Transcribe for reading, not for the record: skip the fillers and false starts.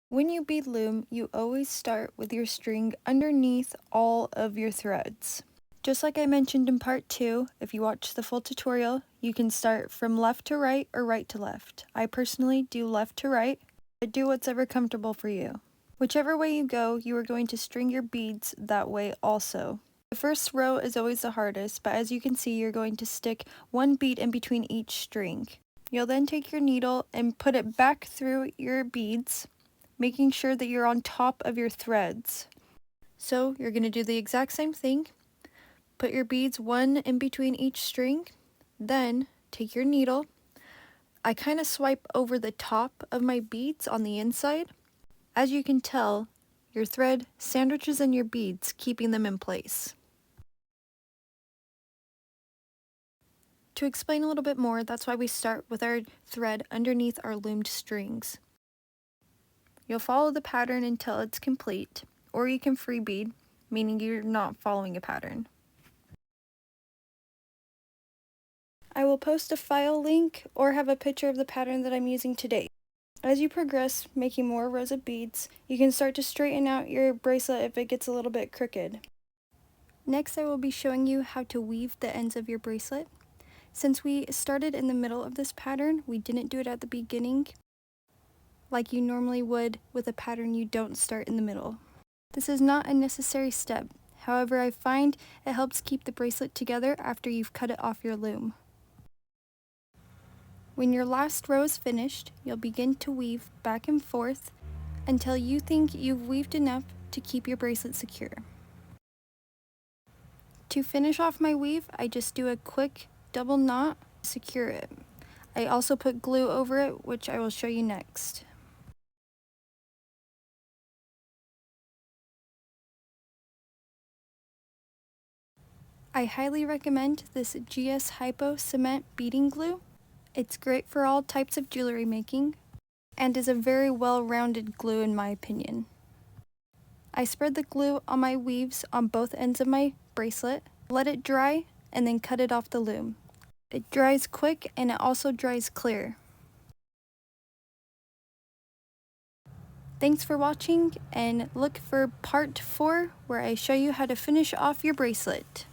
When you bead loom, you always start with your string underneath all of your threads. Just like I mentioned in part 2, if you watch the full tutorial, you can start from left to right or right to left. I personally do left to right, but do what's ever comfortable for you. Whichever way you go, you are going to string your beads that way also. The first row is always the hardest, but as you can see, you're going to stick one bead in between each string. You'll then take your needle and put it back through your beads, making sure that you're on top of your threads. So you're going to do the exact same thing. Put your beads one in between each string, then take your needle. I kind of swipe over the top of my beads on the inside. As you can tell, your thread sandwiches in your beads, keeping them in place. To explain a little bit more, that's why we start with our thread underneath our loomed strings. You'll follow the pattern until it's complete, or you can free bead, meaning you're not following a pattern. I will post a file link or have a picture of the pattern that I'm using today. As you progress, making more rows of beads, you can start to straighten out your bracelet if it gets a little bit crooked. Next, I will be showing you how to weave the ends of your bracelet. Since we started in the middle of this pattern, we didn't do it at the beginning, like you normally would with a pattern you don't start in the middle. This is not a necessary step, however I find it helps keep the bracelet together after you've cut it off your loom. When your last row is finished, you'll begin to weave back and forth until you think you've weaved enough to keep your bracelet secure. To finish off my weave, I just do a quick double knot to secure it. I also put glue over it, which I will show you next. I highly recommend this GS Hypo Cement Beading Glue. It's great for all types of jewelry making, and is a very well-rounded glue in my opinion. I spread the glue on my weaves on both ends of my bracelet, let it dry, and then cut it off the loom. It dries quick and it also dries clear. Thanks for watching, and look for part 4 where I show you how to finish off your bracelet.